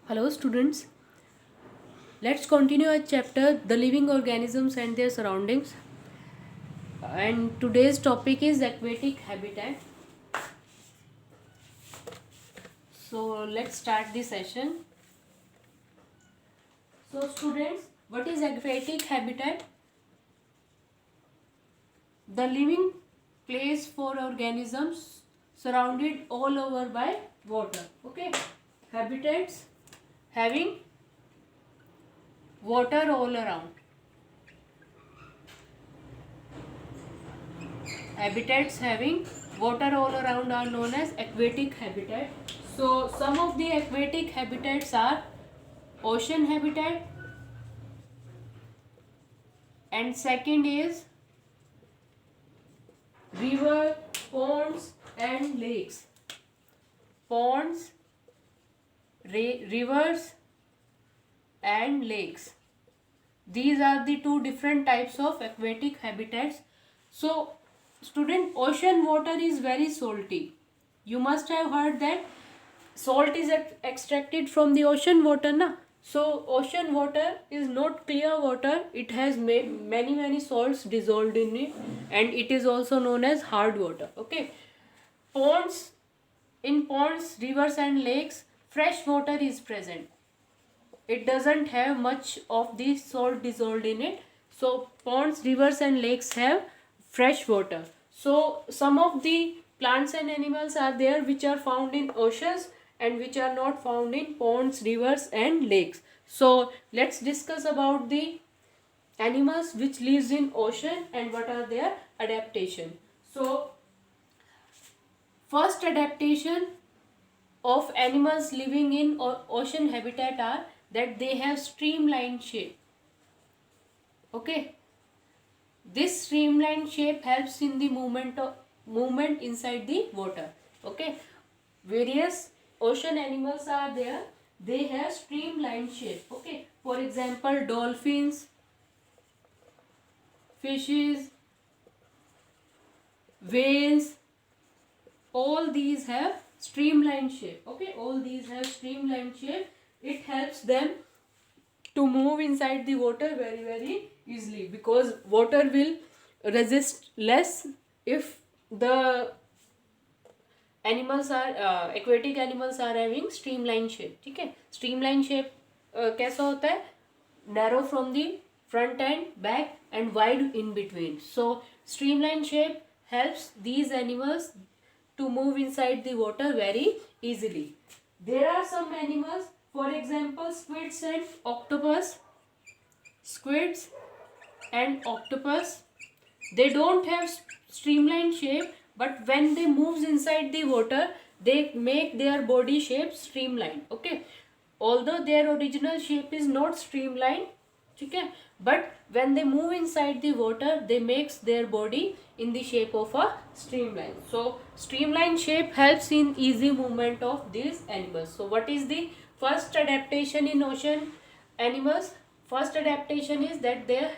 Hello students, let's continue our chapter The Living Organisms and Their Surroundings, and today's topic is aquatic habitat. So let's start the session. So students, what is aquatic habitat? The living place for organisms surrounded all over by water. Okay, habitats having water all around. Habitats having water all around are known as aquatic habitat. So some of the aquatic habitats are ocean habitat, and second is river, ponds and lakes. Ponds, rivers and lakes. These are the two different types of aquatic habitats. So student, ocean water is very salty. You must have heard that salt is extracted from the ocean water, na? So ocean water is not clear water. It has many salts dissolved in it, and it is also known as hard water. Okay. Ponds, in ponds, rivers and lakes, fresh water is present. It doesn't have much of the salt dissolved in it. So ponds, rivers and lakes have fresh water. So some of the plants and animals are there which are found in oceans and which are not found in ponds, rivers and lakes. So let's discuss about the animals which lives in ocean and what are their adaptation. So first adaptation of animals living in ocean habitat are that they have streamlined shape. Okay, this streamlined shape helps in the movement inside the water. Okay, various ocean animals are there, they have streamlined shape. Okay, for example, dolphins, fishes, whales, all these have streamlined shape. Okay, all these have streamlined shape. It helps them to move inside the water very easily, because water will resist less if the animals are aquatic animals are having streamlined shape. ठीक है, streamlined shape कैसा होता है? Narrow from the front and back and wide in between. So streamlined shape helps these animals to move inside the water very easily. There are some animals, for example, squids and octopus. Squids and octopus, they don't have streamlined shape, but when they moves inside the water, they make their body shape streamlined. Okay, although their original shape is not streamlined, okay, but when they move inside the water, they makes their body in the shape of a streamline. So streamlined shape helps in easy movement of these animals. So what is the first adaptation in ocean animals? First adaptation is that their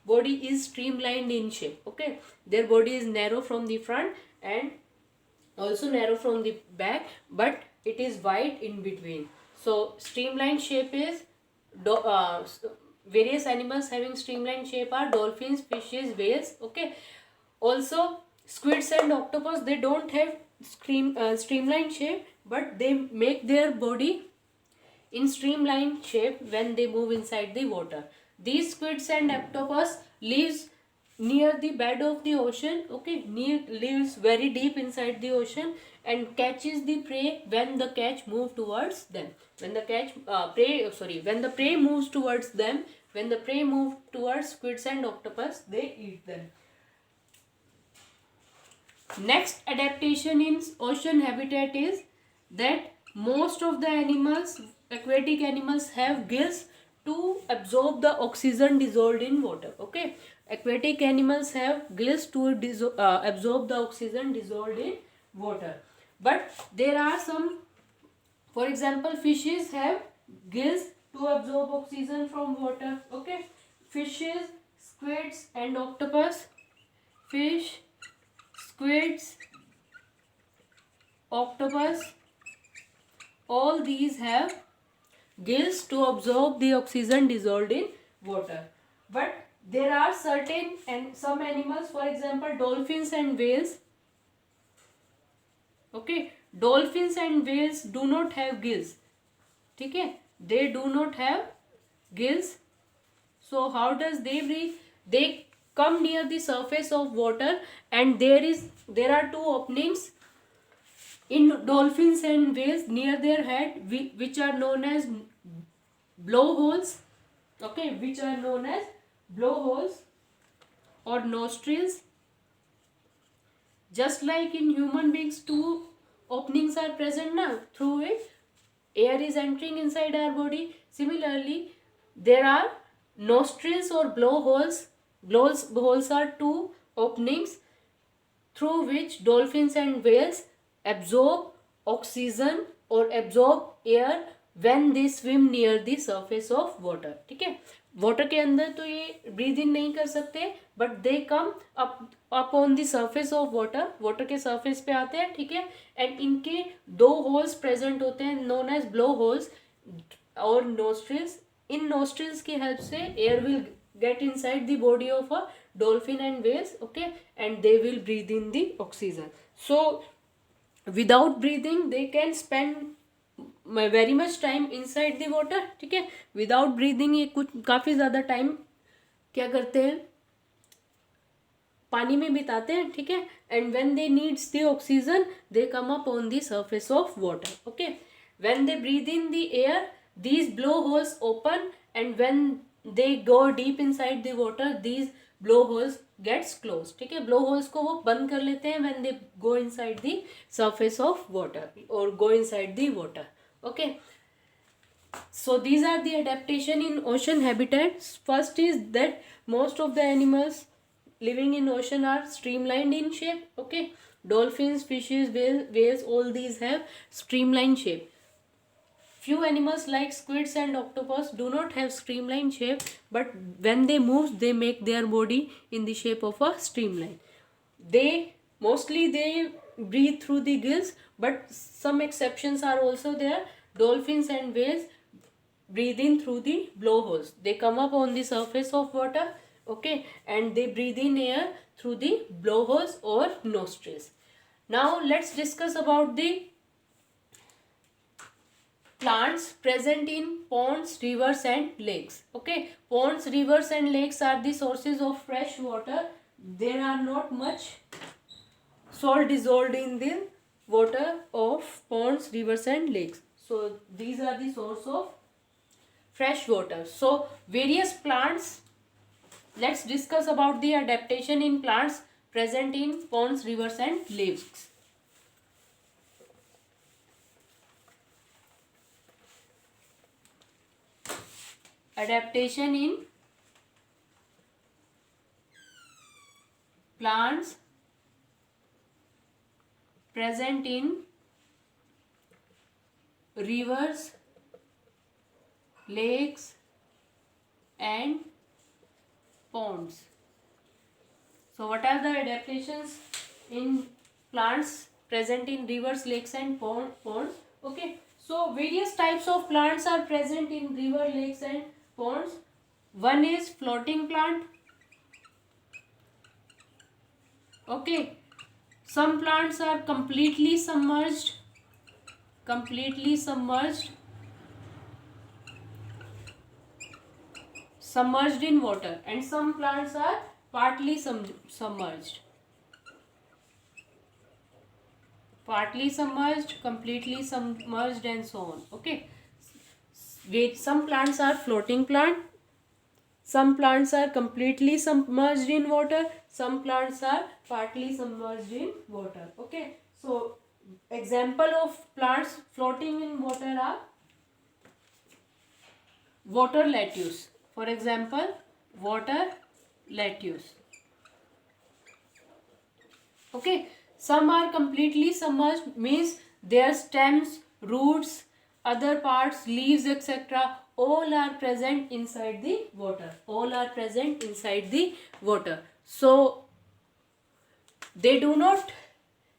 body is streamlined in shape. Okay, their body is narrow from the front and also narrow from the back, but it is wide in between. So streamlined shape is various animals having streamlined shape are dolphins, fishes, whales. Okay, also squids and octopus, they don't have streamlined shape, but they make their body in streamlined shape when they move inside the water. These squids and octopus lives near the bed of the ocean. Okay, lives very deep inside the ocean and catches the prey when the catch move towards them. When the prey moves towards them, when the prey move towards squids and octopus, they eat them. Next adaptation in ocean habitat is that most of the animals, aquatic animals, have gills to absorb the oxygen dissolved in water. Okay, aquatic animals have gills to absorb the oxygen dissolved in water. But there are some, for example, fishes have gills to absorb oxygen from water. Okay, fishes, squids and octopus. Fish, squids, octopus, all these have gills to absorb the oxygen dissolved in water. But there are certain and some animals, for example dolphins and whales. Okay, dolphins and whales do not have gills. ठीक है, they do not have gills. So how does they breathe? They come near the surface of water, and there are two openings in dolphins and whales near their head, which are known as blowholes. Okay, which are known as blowholes or nostrils. Just like in human beings, two openings are present now through which air is entering inside our body. Similarly, there are nostrils or blowholes. Blowholes are two openings through which dolphins and whales absorb oxygen or absorb air when they swim near the surface of water. ठीक है, water के अंदर तो ये breathe in नहीं कर सकते, but they come up on the surface of water, water के सर्फेस पे आते हैं. ठीक है, एंड इनके दो होल्स प्रेजेंट होते हैं नोन एज ब्लो होल्स और नोस्ट्रिल्स. इन नोस्ट्रिल्स की हेल्प से air will get inside the body of a dolphin and whales. Okay, and they will breathe in the oxygen. So without breathing they can spend very much time inside the water. ठीक है, without breathing ये कुछ काफ़ी ज़्यादा time क्या करते हैं, पानी में बिताते हैं. ठीक है, and when they needs the oxygen they come up on the surface of water. Okay, when they breathe in the air, these blowholes open, and when they go deep inside the water, these blowholes gets closed. ठीक है, blowholes को वो बंद कर लेते हैं when they go inside the surface of water or go inside the water. Okay, so these are the adaptation in ocean habitats. First is that most of the animals living in ocean are streamlined in shape. Okay, dolphins, fishes, whales, all these have streamlined shape. Few animals like squids and octopus do not have streamlined shape, but when they move they make their body in the shape of a streamline. They mostly breathe through the gills, but some exceptions are also there. Dolphins and whales breathe in through the blowholes. They come up on the surface of water. Okay, and they breathe in air through the blowholes or nostrils. Now let's discuss about the plants present in ponds, rivers and lakes. Okay, ponds, rivers and lakes are the sources of fresh water. There are not much salt dissolved in the water of ponds, rivers and lakes. So these are the source of fresh water. So various plants, let's discuss about the adaptation in plants present in ponds, rivers and lakes. Adaptation in plants present in rivers, lakes and ponds. So what are the adaptations in plants present in rivers, lakes and ponds? Okay, so various types of plants are present in river, lakes and ponds. One is floating plant. Okay, some plants are completely submerged in water, and some plants are partly submerged, completely submerged and so on. Okay, some plants are floating plant, some plants are completely submerged in water, some plants are partly submerged in water. Okay, so example of plants floating in water are water lettuce. For example, water lettuce. Okay, some are completely submerged, means their stems, roots, other parts, leaves, etc. all are present inside the water. So they do not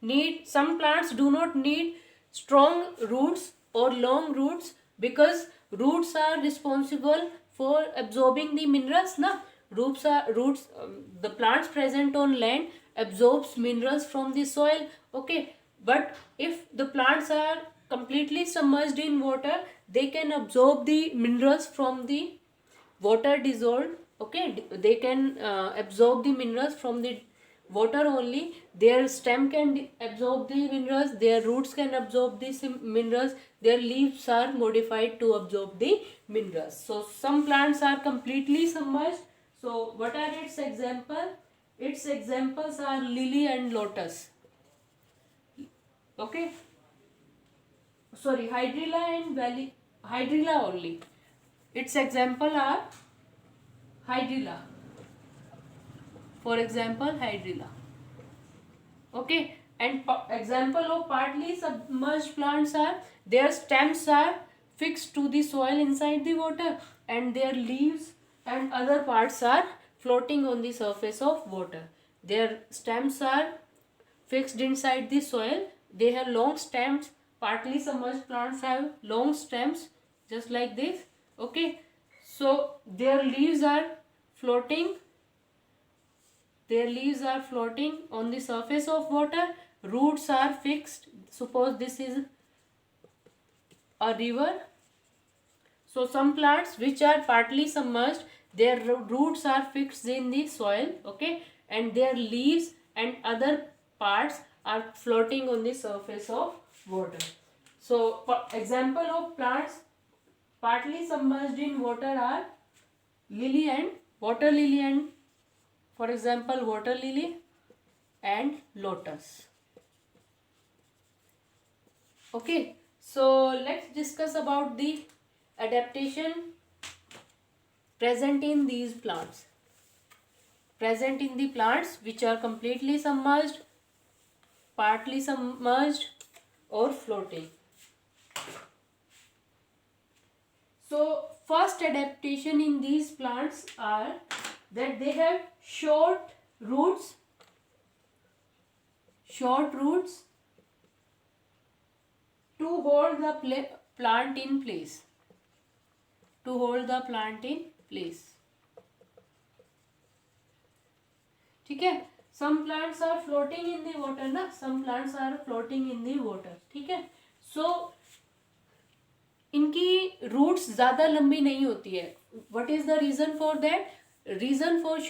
need, some plants do not need strong roots or long roots, because roots are responsible for absorbing the minerals na. Roots the plants present on land absorbs minerals from the soil. Okay, but if the plants are completely submerged in water, they can absorb the minerals from the water dissolved. Okay, they can absorb the minerals from the water only. Their stem can absorb the minerals, their roots can absorb these minerals, their leaves are modified to absorb the minerals. So some plants are completely submerged. So what are its example? Its examples are lily and lotus. Okay, sorry, hydrilla and valley, hydrilla only. Its example are hydrilla, for example hydrilla. Okay, and example of partly submerged plants are their stems are fixed to the soil inside the water, and their leaves and other parts are floating on the surface of water. Their stems are fixed inside the soil, they have long stems. Partly submerged plants have long stems just like this. Okay, so their leaves are floating, their leaves are floating on the surface of water. Roots are fixed. Suppose this is a river. So some plants which are partly submerged, their roots are fixed in the soil. Okay, and their leaves and other parts are floating on the surface of water. So example of plants partly submerged in water are lily and water lily, and for example water lily and lotus. Okay, so let's discuss about the adaptation present in these plants. Present in the plants which are completely submerged, partly submerged or floating. So first adaptation in these plants are that they have short roots to hold the plant in place. To hold the plant in place. ठीक है, some plants are floating in the water ना, some plants are floating in the water. ठीक है, so इनकी roots ज़्यादा लंबी नहीं होती है. What is the reason for that? Reason for